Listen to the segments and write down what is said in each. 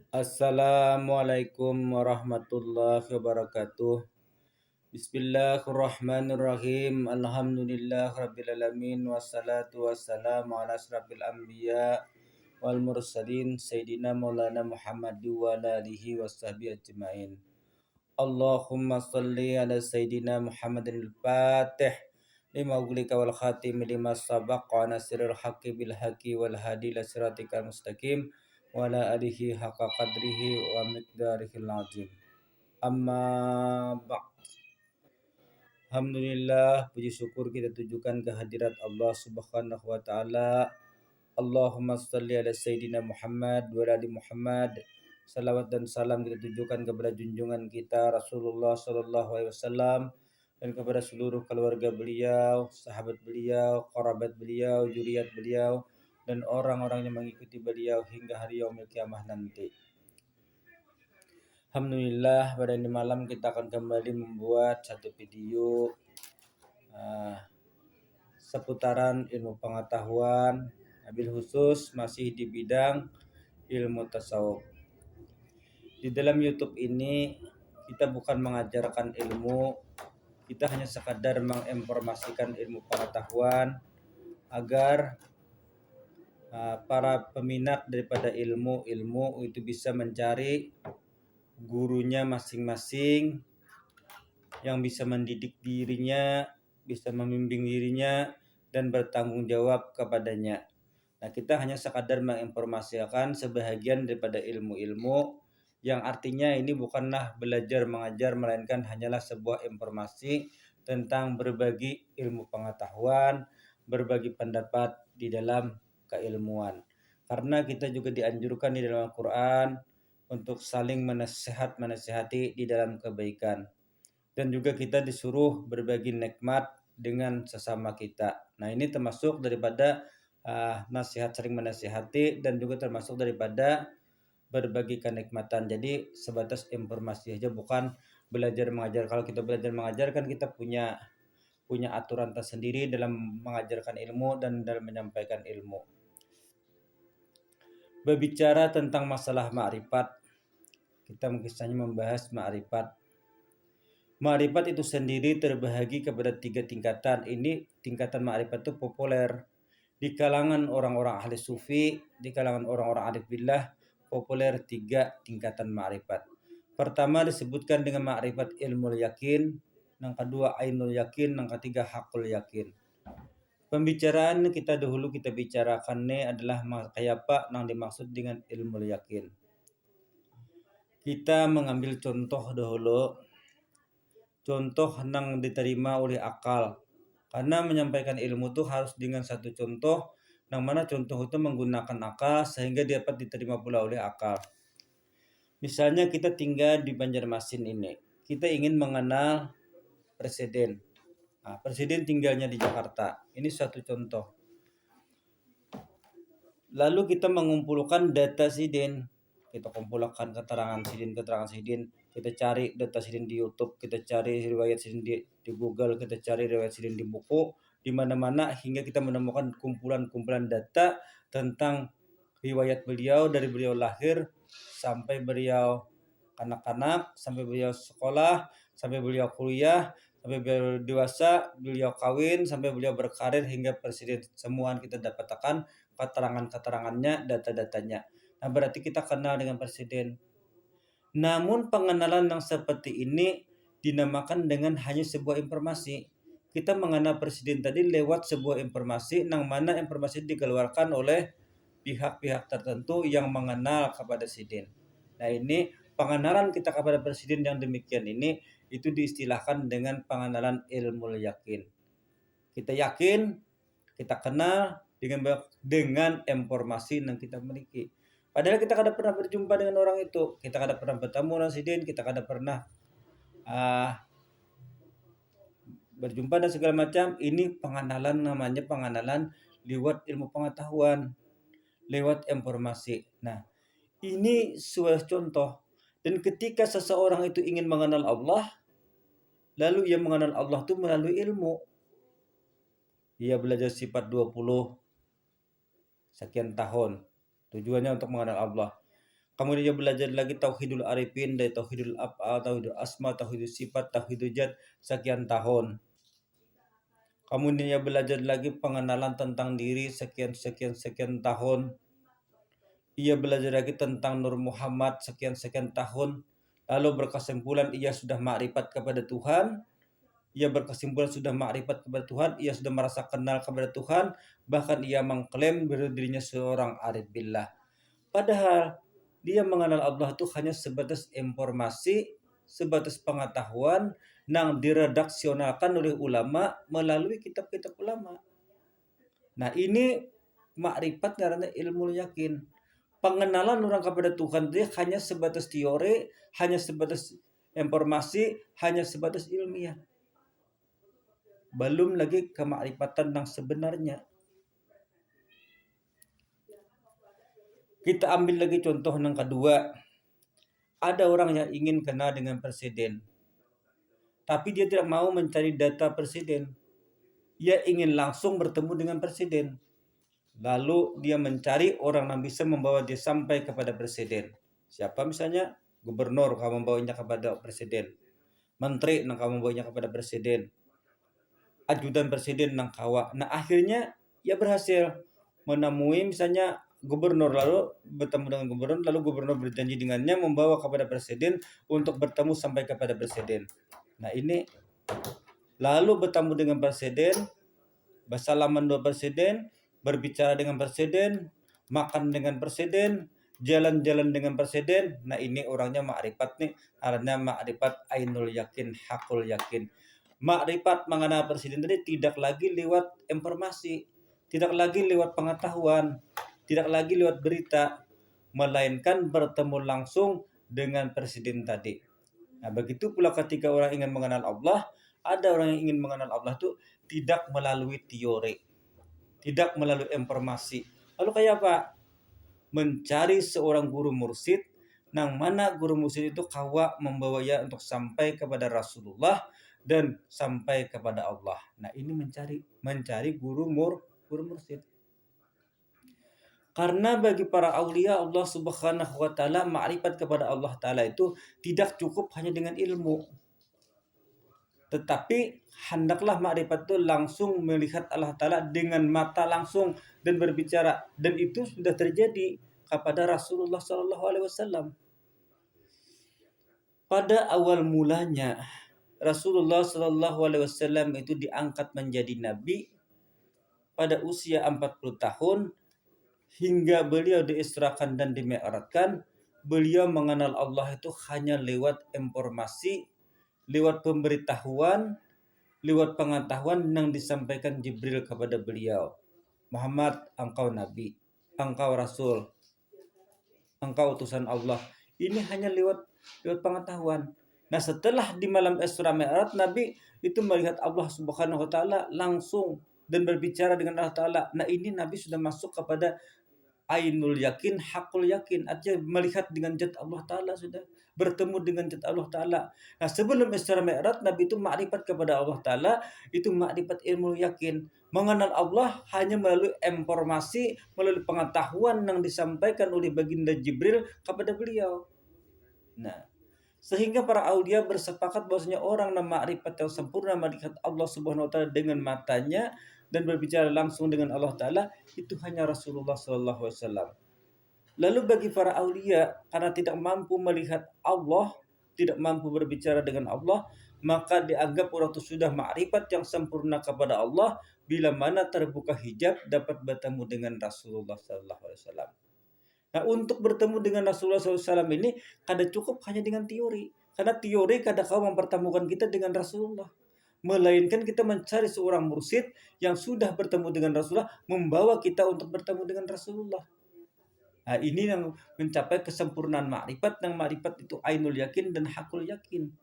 Assalamualaikum warahmatullahi wabarakatuh. Bismillahirrahmanirrahim. Alhamdulillah rabbil alamin wassalatu wassalamu ala asrafil anbiya wal mursalin sayyidina maulana Muhammad wa ala alihi washabihi ajmain. Allahumma salli ala sayyidina Muhammadin al-Fatih lima ughlika wal khatim lima sabaqa nasirul haqqi bil haqqi wal hadi ila siratikal mustaqim wa ala alihi haqqa qadrihi wa miqdarihil azim. Amma ba'd. Alhamdulillah, puji syukur kita tujukan kehadirat Allah Subhanahu wa taala. Allahumma salli ala sayyidina Muhammad wa ala ali Muhammad. Salawat dan salam kita tujukan kepada junjungan kita Rasulullah sallallahu alaihi wasallam dan kepada seluruh keluarga beliau, sahabat beliau, kerabat beliau, zuriat beliau dan orang-orang yang mengikuti beliau hingga hari yaumil kiamah nanti. Alhamdulillah, pada ini malam kita akan kembali membuat satu video seputaran ilmu pengetahuan, wabil khusus masih di bidang ilmu tasawuf. Di dalam YouTube ini kita bukan mengajarkan ilmu, kita hanya sekadar menginformasikan ilmu pengetahuan agar para peminat daripada ilmu itu bisa mencari gurunya masing-masing yang bisa mendidik dirinya, bisa membimbing dirinya dan bertanggung jawab kepadanya. Nah, kita hanya sekadar menginformasikan sebahagian daripada ilmu-ilmu yang artinya ini bukanlah belajar mengajar, melainkan hanyalah sebuah informasi tentang berbagi ilmu pengetahuan, berbagi pendapat di dalam keilmuan. Karena kita juga dianjurkan di dalam Al-Quran untuk saling menasihati di dalam kebaikan. Dan juga kita disuruh berbagi nikmat dengan sesama kita. Nah, ini termasuk daripada nasihat, saling menasihati, dan juga termasuk daripada berbagi kenikmatan. Jadi sebatas informasi aja, bukan belajar mengajar. Kalau kita belajar mengajar kan kita punya aturan tersendiri dalam mengajarkan ilmu dan dalam menyampaikan ilmu. Berbicara tentang masalah ma'rifat, kita kisahnya membahas ma'rifat. Ma'rifat itu sendiri terbahagi kepada 3 tingkatan. Ini tingkatan ma'rifat itu populer di kalangan orang-orang ahli sufi, di kalangan orang-orang arif billah, populer 3 tingkatan ma'rifat. Pertama disebutkan dengan ma'rifat ilmu yakin, yang kedua ainul yakin, yang ketiga hakul yakin. Pembicaraan kita bicarakan ini adalah kayak apa yang dimaksud dengan ilmu yakin. Kita mengambil contoh dahulu, contoh yang diterima oleh akal. Karena menyampaikan ilmu itu harus dengan satu contoh, yang mana contoh itu menggunakan akal sehingga dapat diterima pula oleh akal. Misalnya kita tinggal di Banjarmasin ini, kita ingin mengenal presiden. Nah, presiden tinggalnya di Jakarta. Ini satu contoh. Lalu kita mengumpulkan data sidin. Kita kumpulkan keterangan sidin, kita cari data sidin di YouTube, kita cari riwayat sidin di Google, kita cari riwayat sidin di buku, di mana-mana hingga kita menemukan kumpulan-kumpulan data tentang riwayat beliau dari beliau lahir sampai beliau kanak-kanak, sampai beliau sekolah, sampai beliau kuliah, sampai beliau dewasa, beliau kawin, sampai beliau berkarir hingga presiden. Semua kita dapatkan keterangannya, data-datanya. Nah, berarti kita kenal dengan presiden. Namun pengenalan yang seperti ini dinamakan dengan hanya sebuah informasi. Kita mengenal presiden tadi lewat sebuah informasi, yang mana informasi dikeluarkan oleh pihak-pihak tertentu yang mengenal kepada presiden. Nah, ini pengenalan kita kepada presiden yang demikian ini itu diistilahkan dengan pengenalan ilmu yakin. Kita yakin, kita kenal dengan informasi yang kita miliki. Padahal kita kada pernah berjumpa dengan orang itu, kita kada pernah bertemu dengan presiden, kita kada pernah berjumpa dan segala macam. Ini pengenalan, namanya pengenalan lewat ilmu pengetahuan, lewat informasi. Nah, ini sebuah contoh. Dan ketika seseorang itu ingin mengenal Allah, lalu ia mengenal Allah itu melalui ilmu. Ia belajar sifat 20 sekian tahun. Tujuannya untuk mengenal Allah. Kemudian dia belajar lagi tauhidul arifin, dari tauhidul af'al, tauhidul asma, tauhidul sifat, tauhidul zat sekian tahun. Kemudian dia belajar lagi pengenalan tentang diri sekian tahun. Ia belajar lagi tentang Nur Muhammad sekian tahun. Lalu berkesimpulan ia sudah makrifat kepada Tuhan. Ia berkesimpulan sudah makrifat kepada Tuhan, ia sudah merasa kenal kepada Tuhan, bahkan ia mengklaim dirinya seorang arif billah. Padahal dia mengenal Allah itu hanya sebatas informasi, sebatas pengetahuan yang diredaksionalkan oleh ulama melalui kitab-kitab ulama. Nah, ini makrifat karena ilmu yakin. Pengenalan orang kepada Tuhan itu hanya sebatas teori, hanya sebatas informasi, hanya sebatas ilmiah. Belum lagi kemakrifatan yang sebenarnya. Kita ambil lagi contoh yang kedua. Ada orang yang ingin kenal dengan presiden, tapi dia tidak mau mencari data presiden. Ia ingin langsung bertemu dengan presiden. Lalu dia mencari orang yang bisa membawa dia sampai kepada presiden. Siapa misalnya? Gubernur kamu membawanya kepada presiden. Menteri yang kamu membawanya kepada presiden. Ajudan presiden nang kawa. Nah, akhirnya ia berhasil menemui misalnya gubernur, lalu bertemu dengan gubernur, lalu gubernur berjanji dengannya membawa kepada presiden untuk bertemu sampai kepada presiden. Nah, ini lalu bertemu dengan presiden, bersalaman dengan presiden, berbicara dengan presiden, makan dengan presiden, jalan-jalan dengan presiden. Nah, ini orangnya makrifat nih, artinya makrifat ainul yakin, hakul yakin. Makrifat mengenal presiden tadi tidak lagi lewat informasi, tidak lagi lewat pengetahuan, tidak lagi lewat berita, melainkan bertemu langsung dengan presiden tadi. Nah, begitu pula ketika orang ingin mengenal Allah, ada orang yang ingin mengenal Allah itu tidak melalui teori, tidak melalui informasi. Lalu kayak apa? Mencari seorang guru mursyid, nang mana guru mursyid itu kawa membawanya untuk sampai kepada Rasulullah dan sampai kepada Allah. Nah, ini mencari guru mursyid. Karena bagi para aulia Allah Subhanahu wa taala, makrifat kepada Allah taala itu tidak cukup hanya dengan ilmu. Tetapi hendaklah makrifat itu langsung melihat Allah taala dengan mata langsung dan berbicara, dan itu sudah terjadi kepada Rasulullah sallallahu alaihi wasallam. Pada awal mulanya Rasulullah sallallahu alaihi wasallam itu diangkat menjadi nabi pada usia 40 tahun. Hingga beliau diisrakan dan dimi'rajkan, beliau mengenal Allah itu hanya lewat informasi, lewat pemberitahuan, lewat pengetahuan yang disampaikan Jibril kepada beliau. Muhammad, engkau nabi, engkau rasul, engkau utusan Allah. Ini hanya lewat pengetahuan. Nah, setelah di malam Isra Mi'raj, Nabi itu melihat Allah Subhanahu wa taala langsung dan berbicara dengan Allah taala. Nah, ini Nabi sudah masuk kepada ainul yakin, hakul yakin, artinya melihat dengan zat Allah taala, sudah bertemu dengan zat Allah taala. Nah, sebelum Isra Mi'raj, Nabi itu makrifat kepada Allah taala, itu makrifat ilmu yakin. Mengenal Allah hanya melalui informasi, melalui pengetahuan yang disampaikan oleh baginda Jibril kepada beliau. Nah, sehingga para aulia bersepakat bahwasanya orang yang makrifat yang sempurna melihat Allah Subhanahu wa taala dengan matanya dan berbicara langsung dengan Allah taala itu hanya Rasulullah sallallahu alaihi wasallam. Lalu bagi para aulia, karena tidak mampu melihat Allah, tidak mampu berbicara dengan Allah, maka dianggap orang itu sudah makrifat yang sempurna kepada Allah bila mana terbuka hijab dapat bertemu dengan Rasulullah sallallahu alaihi wasallam. Nah, untuk bertemu dengan Rasulullah SAW ini kada cukup hanya dengan teori. Karena teori kada kau mempertemukan kita dengan Rasulullah. Melainkan kita mencari seorang mursyid yang sudah bertemu dengan Rasulullah, membawa kita untuk bertemu dengan Rasulullah. Nah, ini yang mencapai kesempurnaan makrifat, yang makrifat itu ainul yakin dan hakul yakin.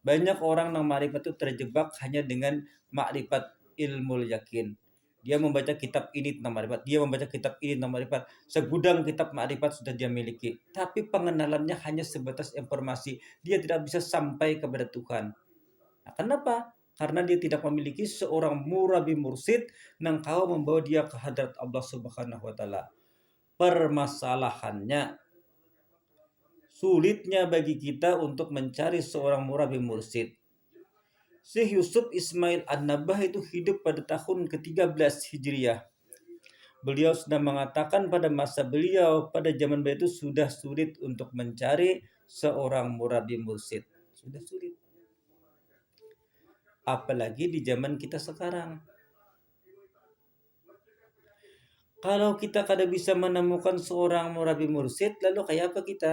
Banyak orang yang makrifat itu terjebak hanya dengan makrifat ilmu yakin. Dia membaca kitab ini tentang makrifat, dia membaca kitab ini tentang makrifat. Segudang kitab makrifat sudah dia miliki, tapi pengenalannya hanya sebatas informasi. Dia tidak bisa sampai kepada Tuhan. Nah, kenapa? Karena dia tidak memiliki seorang murabi mursyid yang kau membawa dia ke hadrat Allah Subhanahu wa taala. Permasalahannya sulitnya bagi kita untuk mencari seorang murabi mursyid. Syekh Yusuf Ismail An-Nabah itu hidup pada tahun ke-13 Hijriah. Beliau sudah mengatakan pada masa beliau, pada zaman beliau itu sudah sulit untuk mencari seorang murabi mursyid. Sudah sulit. Apalagi di zaman kita sekarang. Kalau kita kada bisa menemukan seorang murabi mursyid, lalu kayak apa kita?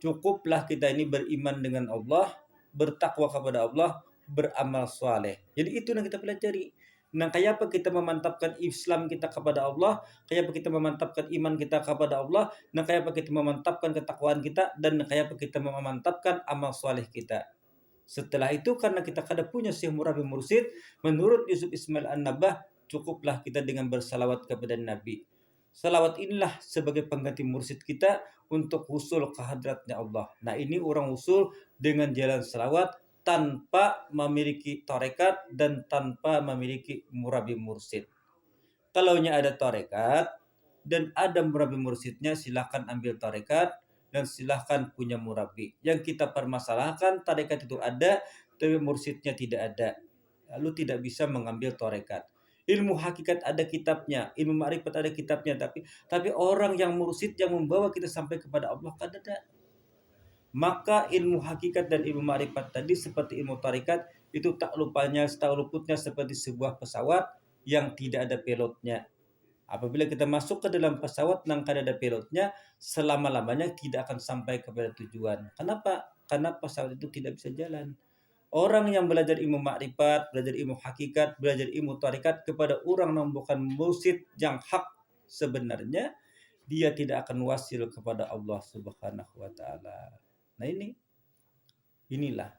Cukuplah kita ini beriman dengan Allah, bertakwa kepada Allah, beramal soleh. Jadi itu yang kita pelajari. Nah, kayak apa kita memantapkan Islam kita kepada Allah, kayak apa kita memantapkan iman kita kepada Allah, nah kayak apa kita memantapkan ketakwaan kita, dan kayak apa kita memantapkan amal soleh kita. Setelah itu karena kita kada punya Syekh Murabi Mursyid, menurut Yusuf Ismail An-Nabah, cukuplah kita dengan bersalawat kepada Nabi. Salawat inilah sebagai pengganti mursyid kita untuk usul ke hadratnya Allah. Nah, ini orang usul dengan jalan salawat tanpa memiliki tarekat dan tanpa memiliki murabi mursyid. Kalaunya ada tarekat dan ada murabi mursyidnya, silahkan ambil tarekat dan silahkan punya murabi. Yang kita permasalahkan, tarekat itu ada tapi mursyidnya tidak ada, lalu tidak bisa mengambil tarekat. Ilmu hakikat ada kitabnya, ilmu ma'rifat ada kitabnya, tapi orang yang mursyid yang membawa kita sampai kepada Allah kan ada. Maka ilmu hakikat dan ilmu ma'rifat tadi seperti ilmu tarikat itu tak luputnya seperti sebuah pesawat yang tidak ada pilotnya. Apabila kita masuk ke dalam pesawat yang kada ada pilotnya, selama-lamanya tidak akan sampai kepada tujuan. Kenapa? Karena pesawat itu tidak bisa jalan. Orang yang belajar ilmu makrifat, belajar ilmu hakikat, belajar ilmu tarikat kepada orang yang bukan mursyid yang hak sebenarnya, dia tidak akan wasil kepada Allah Subhanahu wa taala. Nah, inilah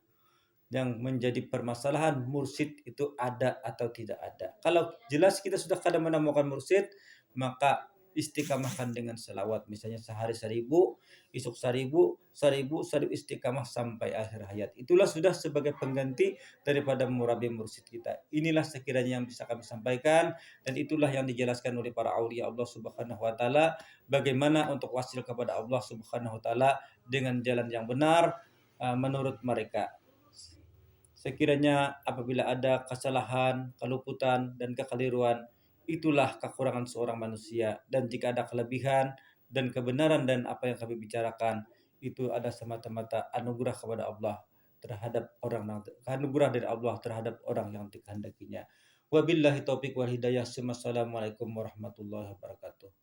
yang menjadi permasalahan, mursyid itu ada atau tidak ada. Kalau jelas kita sudah kada menemukan mursyid, maka istiqamahkan dengan selawat, misalnya sehari 1000, esok 1000, 1000 istiqamah sampai akhir hayat. Itulah sudah sebagai pengganti daripada murabi mursyid kita. Inilah sekiranya yang bisa kami sampaikan, dan itulah yang dijelaskan oleh para aulia Allah Subhanahu wa taala bagaimana untuk wasil kepada Allah Subhanahu wa taala dengan jalan yang benar menurut mereka. Sekiranya apabila ada kesalahan, keluputan, dan kekeliruan, itulah kekurangan seorang manusia. Dan jika ada kelebihan dan kebenaran dan apa yang kami bicarakan, itu ada semata-mata anugerah kepada Allah terhadap anugerah dari Allah terhadap orang yang dikehendakinya. Wabillahi taufiq wal hidayah. Assalamualaikum warahmatullahi wabarakatuh.